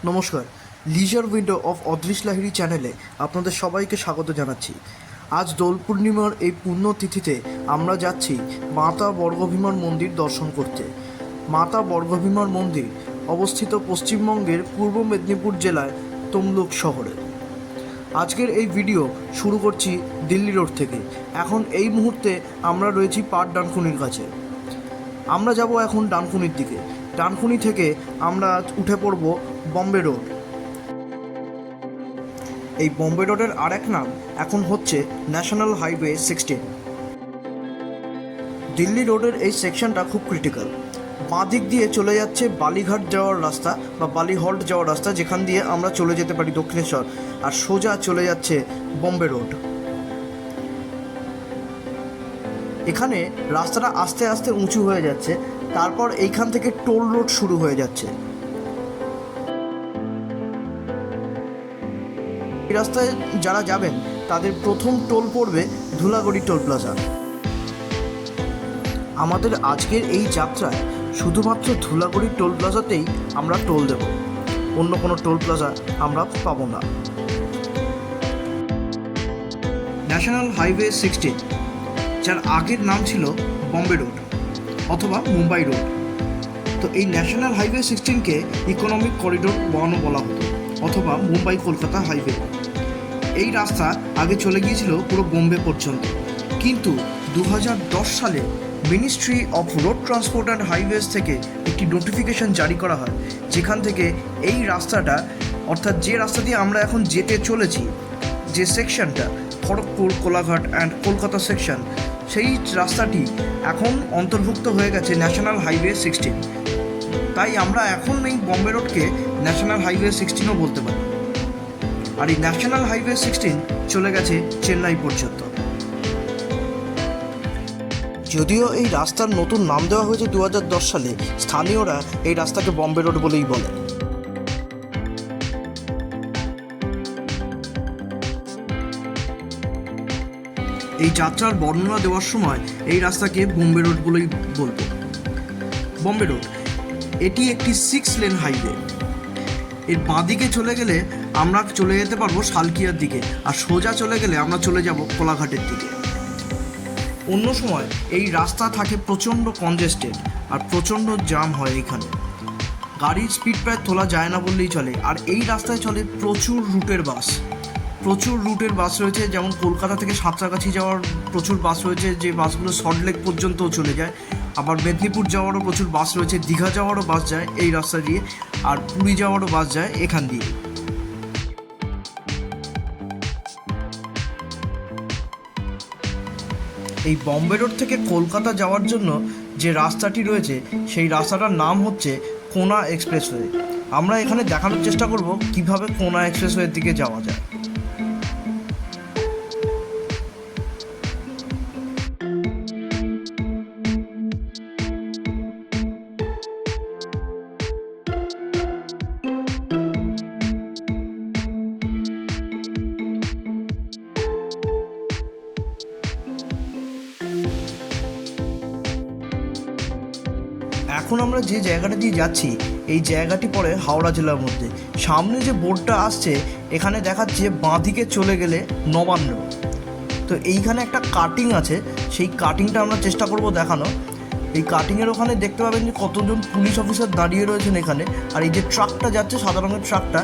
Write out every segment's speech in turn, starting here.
নমস্কার, লিজার window of অদৃশ লাহিড়ী চ্যানেলে আপনাদের সবাইকে স্বাগত জানাচ্ছি। আজ দোল পূর্ণিমার এই পুণ্যতিথিতে আমরা যাচ্ছি মাতা বর্গভীমার মন্দির দর্শন করতে। মাতা বর্গভীমার মন্দির অবস্থিত পশ্চিমবঙ্গের পূর্ব মেদিনীপুর জেলায় তমলুক শহরে। আজকের এই ভিডিও শুরু করছি দিল্লি রোড থেকে। এখন এই মুহূর্তে আমরা রয়েছি পাট ডানকুনির কাছে। আমরা যাব এখন ডানকুনির দিকে। ডানকুনি থেকে আমরা উঠে পড়ব বম্বে রোড। এই বম্বে রোডের আরেক নাম এখন হচ্ছে ন্যাশনাল হাইওয়ে 16। দিল্লি রোডের এই সেকশনটা খুব ক্রিটিক্যাল। বাঁ দিক দিয়ে চলে যাচ্ছে বালিঘাট যাওয়ার রাস্তা বা বালি হল্ট যাওয়ার রাস্তা, যেখান দিয়ে আমরা চলে যেতে পারি দক্ষিণেশ্বর, আর সোজা চলে যাচ্ছে বম্বে রোড। এখানে রাস্তাটা আস্তে আস্তে উঁচু হয়ে যাচ্ছে, তারপর এইখান থেকে টোল রোড শুরু হয়ে যাচ্ছে। এই রাস্তায় যারা যাবেন তাদের প্রথম টোল পড়বে ধুলাগড়ি টোল প্লাজা। আমাদের আজকের এই যাত্রায় শুধুমাত্র ধুলাগড়ি টোল প্লাজাতেই আমরা টোল দেব, অন্য কোনো টোল প্লাজা আমরা পাবো না। ন্যাশনাল হাইওয়ে 16, যার আগের নাম ছিল বম্বে রোড অথবা মুম্বাই রোড। তো এই ন্যাশনাল হাইওয়ে 16কে ইকোনমিক করিডোর 1 বলা হতো, অথবা মুম্বাই কলকাতা হাইওয়ে। এই রাস্তা আগে চলে গিয়েছিল পুরো বোম্বে পর্যন্ত, কিন্তু 2010 সালে ministry of road transport and highways থেকে একটি নোটিফিকেশন জারি করা হয়, যেখান থেকে এই রাস্তাটা, অর্থাৎ যে রাস্তা দিয়ে আমরা এখন যেতে চলেছি, যে সেকশনটা খড়গপুর, কোলাঘাট অ্যান্ড কলকাতা সেকশন, সেই রাস্তাটি এখন অন্তর্ভুক্ত হয়ে গেছে ন্যাশনাল হাইওয়ে 16। তাই আমরা এখন এই বম্বে রোডকে ন্যাশনাল হাইওয়ে 16ও বলতে পারি। আর এই ন্যাশনাল হাইওয়ে 16 চলে গেছে চেন্নাই পর্যন্ত। যদিও এই রাস্তার নতুন নাম দেওয়া হয়েছে 2010 সালে, স্থানীয়রা এই রাস্তাকে বম্বে রোড বলেই বলে। এই যাত্রার বর্ণনা দেওয়ার সময় এই রাস্তাকে বম্বে রোড বলেই বলবো। বম্বে রোড এটি একটি 6 লেন হাইওয়ে। এর বাঁদিকে চলে গেলে আমরা চলে যেতে পারবো শালকিয়ার দিকে, আর সোজা চলে গেলে আমরা চলে যাব কোলাঘাটের দিকে। অন্য সময় এই রাস্তা থাকে প্রচণ্ড কনজেস্টেড আর প্রচণ্ড জাম হয় এখানে। গাড়ির স্পিড প্রায় তোলা যায় না বললেই চলে। আর এই রাস্তায় চলে প্রচুর রুটের বাস রয়েছে, যেমন কলকাতা থেকে সাঁতরাগাছি যাওয়ার প্রচুর বাস রয়েছে, যে বাসগুলো সল্টলেক পর্যন্তও চলে যায়। আবার মেদিনীপুর যাওয়ারও প্রচুর বাস রয়েছে, দীঘা যাওয়ারও বাস যায় এই রাস্তা দিয়ে, আর পুরী যাওয়ারও বাস যায় এখান দিয়ে। এই বম্বে রোড থেকে কলকাতা যাওয়ার জন্য যে রাস্তাটি রয়েছে, সেই রাস্তাটার নাম হচ্ছে কোনা এক্সপ্রেসওয়ে। আমরা এখানে দেখানোর চেষ্টা করব কিভাবে কোনা এক্সপ্রেসওয়ের দিকে যাওয়া যায়। এখন আমরা যে জায়গাটা দিয়ে যাচ্ছি, এই জায়গাটি পড়ে হাওড়া জেলার মধ্যে। সামনে যে বোর্ডটা আসছে, এখানে দেখাচ্ছে বাঁদিকে চলে গেলে নবান্ন। তো এইখানে একটা কাটিং আছে, সেই কাটিংটা আমরা চেষ্টা করব দেখানো। এই কাটিংয়ের ওখানে দেখতে পাবেন যে কতজন পুলিশ অফিসার দাঁড়িয়ে রয়েছেন এখানে। আর এই যে ট্রাকটা যাচ্ছে, সাদা রঙের ট্রাকটা,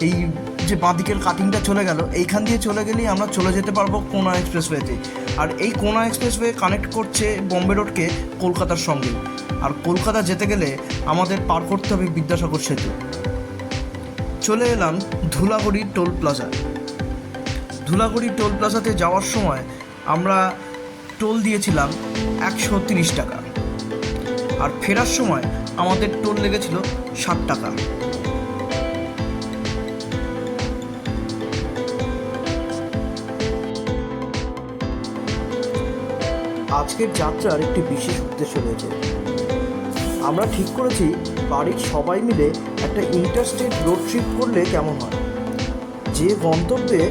এই যে বাঁদিকের কাটিংটা চলে গেল, এইখান দিয়ে চলে গেলেই আমরা চলে যেতে পারবো কোনা এক্সপ্রেসওয়েতে। আর এই কোনা এক্সপ্রেসওয়ে কানেক্ট করছে বম্বে রোডকে কলকাতার সঙ্গে। আর কলকাতা যেতে গেলে আমাদের পার করতে হবে বিদ্যাসাগর সেতু। চলে এলাম Dhulagori toll plaza. Dhulagori toll প্লাজাতে যাওয়ার সময় আমরা টোল দিয়েছিলাম 130 টাকা, আর ফেরার সময় আমাদের টোল লেগেছিল 60 টাকা। আজকের যাত্রার একটি বিশেষ উদ্দেশ্য রয়েছে। আমরা ঠিক করেছি বাড়ির সবাই মিলে একটা ইন্টারস্টেট রোড ট্রিপ করলে কেমন হয়। যে গন্তব্যে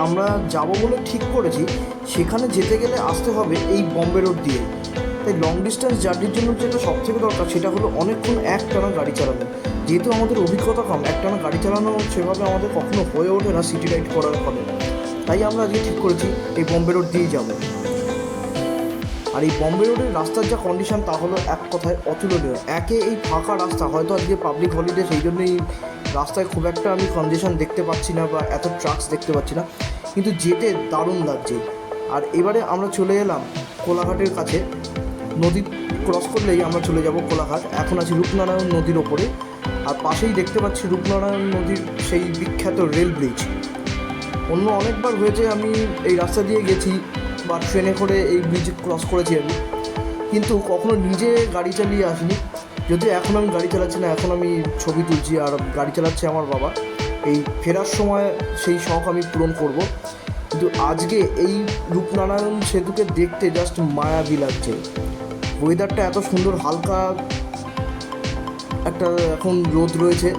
আমরা যাব বলে ঠিক করেছি, সেখানে যেতে গেলে আসতে হবে এই বম্বে রোড দিয়ে। তাই লং ডিস্টেন্স জার্নির জন্য যেটা সবথেকে দরকার সেটা হলো অনেকক্ষণ একটানা গাড়ি চালানো। যেহেতু আমাদের অভিজ্ঞতা কম, একটানা গাড়ি চালানো সেভাবে আমাদের কখনো হয়ে ওঠে না সিটি রাইড করার ফলে, তাই আমরা আজকে ঠিক করেছি এই বম্বে রোড দিয়েই যাবো। আর এই বম্বে রোডের রাস্তার যা কন্ডিশন তা হলো এক কথায় অতুলনীয়। একে এই ফাঁকা রাস্তা, হয়তো আজকে পাবলিক হলিডে সেই জন্যই রাস্তায় খুব একটা আমি কন্ডিশন দেখতে পাচ্ছি না বা এত ট্রাকস দেখতে পাচ্ছি না, কিন্তু যেতে দারুণ লাগছে। আর এবারে আমরা চলে এলাম কোলাঘাটের কাছে। নদী ক্রস করলেই আমরা চলে যাব কোলাঘাট। এখন আছি রূপনারায়ণ নদীর ওপরে, আর পাশেই দেখতে পাচ্ছি রূপনারায়ণ নদীর সেই বিখ্যাত রেল ব্রিজ। অন্য অনেকবার হয়েছে আমি এই রাস্তা দিয়ে গেছি বা ট্রেনে করে এই ব্রিজ ক্রস করেছি আমি, কিন্তু কখনো নিজে গাড়ি চালিয়ে আসিনি। যদিও এখন আমি গাড়ি চালাচ্ছি না, এখন আমি ছবি তুলছি আর গাড়ি চালাচ্ছে আমার বাবা। এই ফেরার সময় সেই শখ আমি পূরণ করব। কিন্তু আজকে এই রূপনারায়ণ সেতুকে দেখতে জাস্ট মায়াবী লাগছে। ওয়েদারটা এত সুন্দর, হালকা একটা এখন রোদ রয়েছে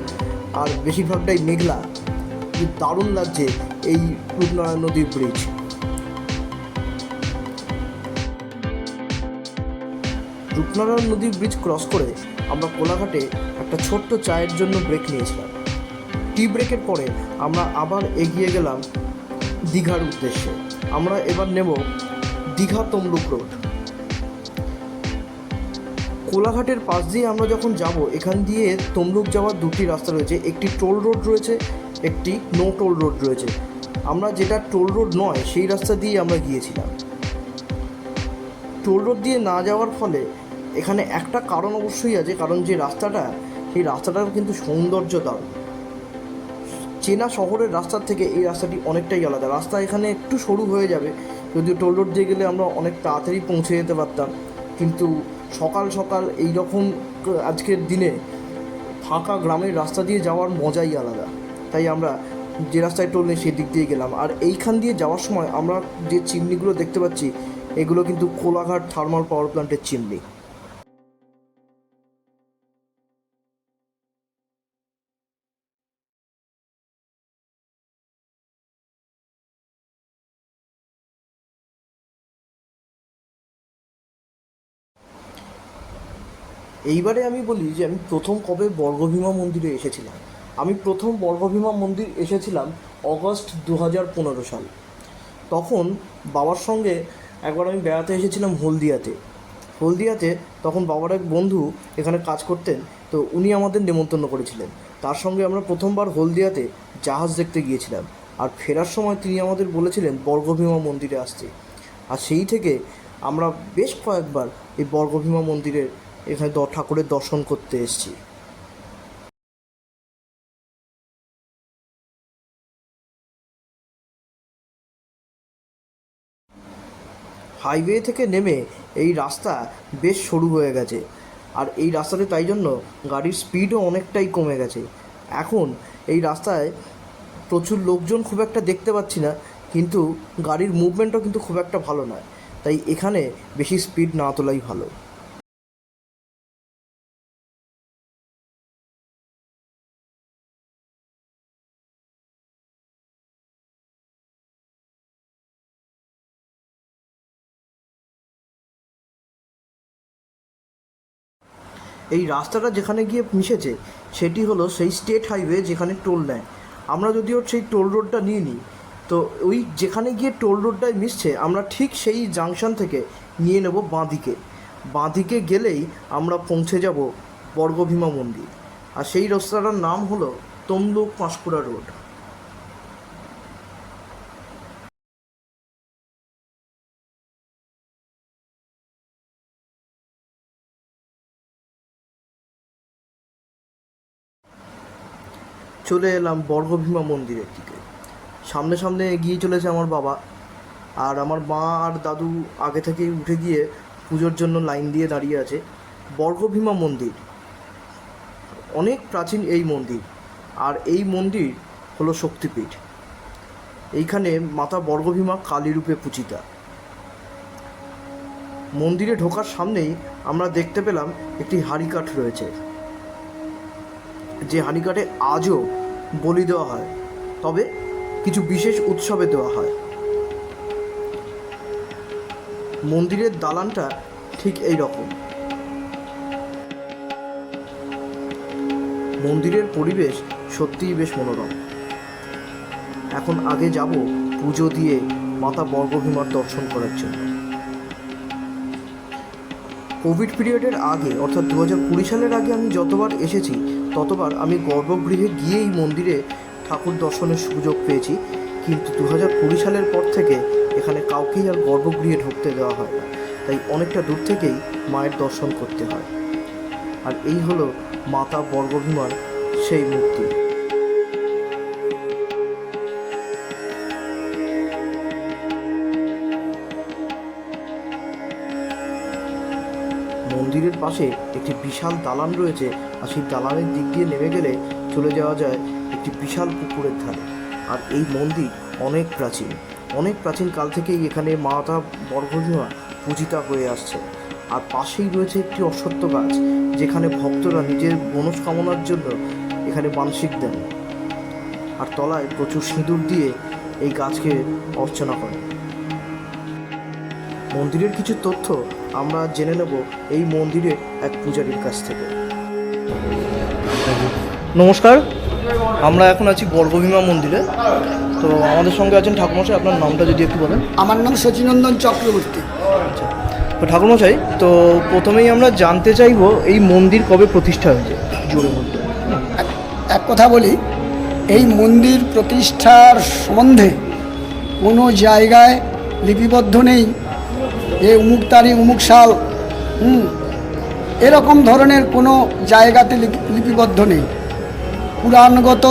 আর বেশিরভাগটাই মেঘলা, দারুণ লাগছে এই রূপনারায়ণ নদীর ব্রিজ। রূপনারায়ণ নদীর ব্রিজ ক্রস করে আমরা কোলাঘাটে একটা ছোট্ট চায়ের জন্য ব্রেক নিয়েছিলাম। টি ব্রেকের পরে আমরা আবার এগিয়ে গেলাম দীঘার উদ্দেশ্যে। আমরা এবার নেব দীঘা তমলুক রোড। কোলাঘাটের পাশ দিয়ে আমরা যখন যাব, এখান দিয়ে তমলুক যাওয়ার দুটি রাস্তা রয়েছে, একটি টোল রোড রয়েছে, একটি নো টোল রোড রয়েছে। আমরা যেটা টোল রোড নয় সেই রাস্তা দিয়ে আমরা গিয়েছিলাম। টোল রোড দিয়ে না যাওয়ার ফলে এখানে একটা কারণ অবশ্যই আছে, কারণ যে রাস্তাটা, সেই রাস্তাটার কিন্তু সৌন্দর্য দারুণ। চেনা শহরের রাস্তার থেকে এই রাস্তাটি অনেকটাই আলাদা। রাস্তা এখানে একটু সরু হয়ে যাবে, যদিও টোল রোড দিয়ে গেলে আমরা অনেক তাড়াতাড়ি পৌঁছে যেতে পারতাম, কিন্তু সকাল সকাল এই রকম আজকের দিনে ফাঁকা গ্রামের রাস্তা দিয়ে যাওয়ার মজাই আলাদা। তাই আমরা যে রাস্তায় টোল নেই সেদিক দিয়ে গেলাম। আর এইখান দিয়ে যাওয়ার সময় আমরা যে চিমনিগুলো দেখতে পাচ্ছি, এগুলো কিন্তু কোলাঘাট থার্মাল পাওয়ার প্ল্যান্টের চিমনি। এইবারে আমি বলি যে আমি প্রথম কবে বর্গভীমা মন্দিরে এসেছিলাম। আমি প্রথম বর্গভীমা মন্দির এসেছিলাম অগস্ট 2015 সাল। তখন বাবার সঙ্গে একবার আমি বেড়াতে এসেছিলাম হলদিয়াতে। তখন বাবার এক বন্ধু এখানে কাজ করতেন, তো উনি আমাদের নেমন্তন্ন করেছিলেন। তার সঙ্গে আমরা প্রথমবার হলদিয়াতে জাহাজ দেখতে গিয়েছিলাম, আর ফেরার সময় তিনি আমাদের বলেছিলেন বর্গভীমা মন্দিরে আসতে। আর সেই থেকে আমরা বেশ কয়েকবার এই বর্গভীমা মন্দিরের এখানে ঠাকুরের দর্শন করতে এসেছি। হাইওয়ে থেকে নেমে এই রাস্তা বেশ সরু হয়ে গেছে, আর এই রাস্তাতে তাই জন্য গাড়ির স্পিডও অনেকটাই কমে গেছে। এখন এই রাস্তায় প্রচুর লোকজন খুব একটা দেখতে পাচ্ছি না, কিন্তু গাড়ির মুভমেন্টও কিন্তু খুব একটা ভালো নয়, তাই এখানে বেশি স্পিড না তোলাই ভালো। এই রাস্তাটা যেখানে গিয়ে মিশেছে সেটি হলো সেই স্টেট হাইওয়ে যেখানে টোল নেয়। আমরা যদিও সেই টোল রোডটা নিয়ে নিই, তো ওই যেখানে গিয়ে টোল রোডটায় মিশছে আমরা ঠিক সেই জাংশন থেকে নিয়ে নেব বাঁদিকে গেলেই আমরা পৌঁছে যাব বর্গভীমা মন্দির। আর সেই রাস্তাটার নাম হলো তমলুক পাঁশকুড়া রোড। চলে এলাম বর্গভীমা মন্দিরের দিকে। সামনে সামনে এগিয়ে চলেছে আমার বাবা, আর আমার মা আর দাদু আগে থেকেই উঠে গিয়ে পুজোর জন্য লাইন দিয়ে দাঁড়িয়ে আছে। বর্গভীমা মন্দির অনেক প্রাচীন এই মন্দির, আর এই মন্দির হলো শক্তিপীঠ। এইখানে মাতা বর্গভীমা কালী রূপে পূজিতা। মন্দিরে ঢোকার সামনেই আমরা দেখতে পেলাম একটি হাঁড়িকাঠ রয়েছে, যে হাঁড়িকাঠে আজও বলি দেওয়া হয়, তবে কিছু বিশেষ উৎসবে দেওয়া হয়। মন্দিরের দালানটা ঠিক এই রকম। মন্দিরের পরিবেশ সত্যিই বেশ মনোরম। এখন আগে যাব পুজো দিয়ে মাতা বর্গভীমার দর্শন করার জন্য। কোভিড পিরিয়ডের আগে অর্থাৎ 2020 সালের আগে আমি যতবার এসেছি ততবার আমি গর্ভগৃহে গিয়েই মন্দিরে ঠাকুর দর্শনের সুযোগ পেয়েছি, কিন্তু 2020 সালের পর থেকে এখানে কাউকেই আর গর্ভগৃহে ঢুকতে দেওয়া হয় না, তাই অনেকটা দূর থেকেই মায়ের দর্শন করতে হয়। আর এই হলো মাতা বর্গভীমার সেই মূর্তি। মন্দিরের পাশে একটি বিশাল দালান রয়েছে, আর সেই দালানের দিক দিয়ে নেমে গেলে চলে যাওয়া যায় একটি বিশাল পুকুরের ধারে। আর এই মন্দির অনেক প্রাচীন কাল থেকেই এখানে মাতা বর্গভীমা পূজিতা হয়ে আসছে। আর পাশেই রয়েছে একটি অশ্বত্থ গাছ, যেখানে ভক্তরা নিজের মনস্কামনার জন্য এখানে মানসিক দেন, আর তলায় প্রচুর সিঁদুর দিয়ে এই গাছকে অর্চনা করে। মন্দিরের কিছু তথ্য আমরা জেনে নেব এই মন্দিরের এক পূজারীর কাছ থেকে। নমস্কার, আমরা এখন আছি বর্গভীমা মন্দিরে। তো আমাদের সঙ্গে আছেন ঠাকুরমশাই, আপনার নামটা যদি একটু বলেন। আমার নাম সচিনন্দন চক্রবর্তী। আচ্ছা, তো ঠাকুরমশাই, তো প্রথমেই আমরা জানতে চাইব এই মন্দির কবে প্রতিষ্ঠা হয়েছে, জোরে বলতে। এক কথা বলি, এই মন্দির প্রতিষ্ঠার সম্বন্ধে কোনো জায়গায় লিপিবদ্ধ নেই যে অমুক তারিখ অমুক সাল, এরকম ধরনের কোনো জায়গাতে লিপিবদ্ধ নেই। পুরাণগত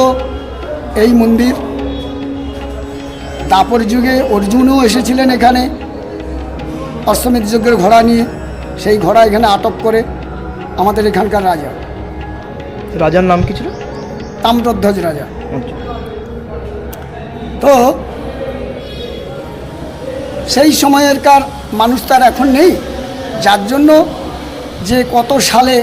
এই মন্দির, দাপর যুগে অর্জুনও এসেছিলেন এখানে অশ্বমেধ যজ্ঞের ঘোড়া নিয়ে। সেই ঘোড়া এখানে আটক করে আমাদের এখানকার রাজার নাম কি ছিল? তাম্রধ্বজ রাজা। তো সেই সময়েরকার মানুষ তার এখন নেই, যার জন্য যে কত সালে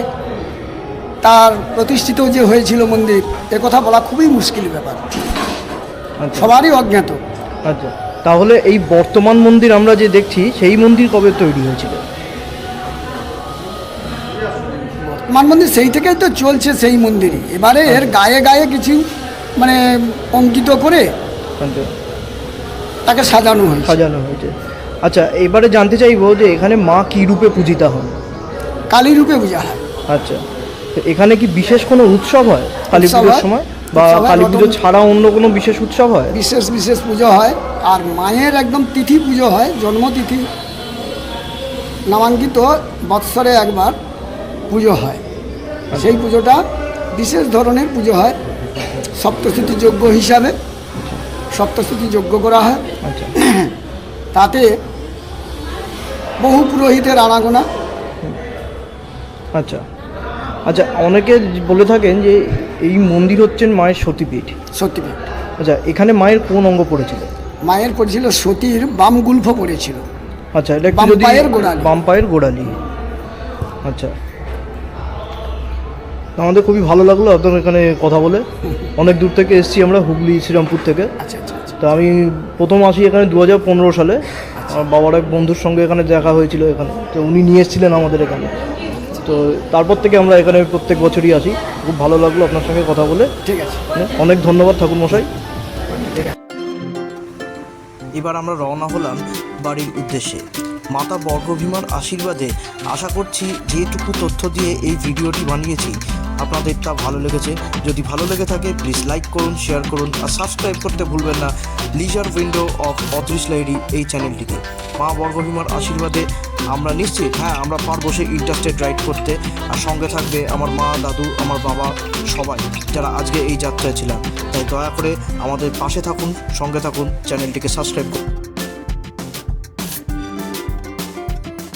তার প্রতিষ্ঠিত যে হয়েছিল মন্দির, কথা বলা খুবই মুশকিল ব্যাপার, সবারই অজ্ঞাত। আচ্ছা, তাহলে এই বর্তমান মন্দির আমরা যে দেখছি সেই মন্দির কবে তৈরি হয়েছিল? বর্তমান মন্দির সেই থেকেই তো চলছে সেই মন্দিরই। এবারে এর গায়ে গায়ে কিছু মানে অঙ্কিত করে তাকে সাজানো হয়েছে। আচ্ছা, এবারে জানতে চাইবো যে এখানে মা কী রূপে পূজিতা হন? কালী রূপে পূজা হয়। আচ্ছা, তো এখানে কি বিশেষ কোনো উৎসব হয় কালী পুজোর সময়, বা কালী পুজো ছাড়া অন্য কোনো বিশেষ উৎসব হয়? বিশেষ পুজো হয়, আর মায়ের একদম তিথি পুজো হয়, জন্মতিথি নামাঙ্কিত বৎসরে একবার পুজো হয়। সেই পুজোটা বিশেষ ধরনের পুজো হয়, সপ্তশতী যজ্ঞ হিসাবে সপ্তশতী যজ্ঞ করা হয়। তাতে বহু পুরোহিতের আনাগোনা। আচ্ছা, অনেকে বলে থাকেন যে এই মন্দির হচ্ছেন মায়ের সতীপীঠ। আচ্ছা, এখানে মায়ের কোন অঙ্গ পড়েছিল? মায়ের পড়েছিল সতীর বাম গুল্ফ পড়েছিল। আচ্ছা, এটা বাম পায়ের গোড়ালি। আচ্ছা, আমাদের খুবই ভালো লাগলো আপনার এখানে কথা বলে। অনেক দূর থেকে এসেছি আমরা, হুগলি শ্রীরামপুর থেকে। তো আমি প্রথম আসি এখানে 2015 সালে। আমার বাবার এক বন্ধুর সঙ্গে এখানে দেখা হয়েছিল এখানে, তো উনি নিয়ে এসেছিলেন আমাদের এখানে। তো তারপর থেকে আমরা এখানে প্রত্যেক বছরই আসি। খুব ভালো লাগলো আপনার সঙ্গে কথা বলে। ঠিক আছে, অনেক ধন্যবাদ ঠাকুরমশাই। এবার আমরা রওনা হলাম বাড়ির উদ্দেশ্যে। মাতা বর্গভীমার আশীর্বাদে আশা করছি যেটুকু তথ্য দিয়ে এই ভিডিওটি বানিয়েছি আপনাদের তা ভালো লেগেছে। যদি ভালো লেগে থাকে প্লিজ লাইক করুন, শেয়ার করুন, আর সাবস্ক্রাইব করতে ভুলবেন না লিজার উইন্ডো অফ অদৃশ লাহিড়ী এই চ্যানেলটিকে। মা বর্গভীমার আশীর্বাদে আমরা নিশ্চিত, আমরা পারবো সেই ইন্টারস্টেট রাইড করতে। আর সঙ্গে থাকবে আমার মা, দাদু, আমার বাবা, সবাই যারা আজকে এই যাত্রায় ছিলাম। তাই দয়া করে আমাদের পাশে থাকুন, সঙ্গে থাকুন, চ্যানেলটিকে সাবস্ক্রাইব করুন।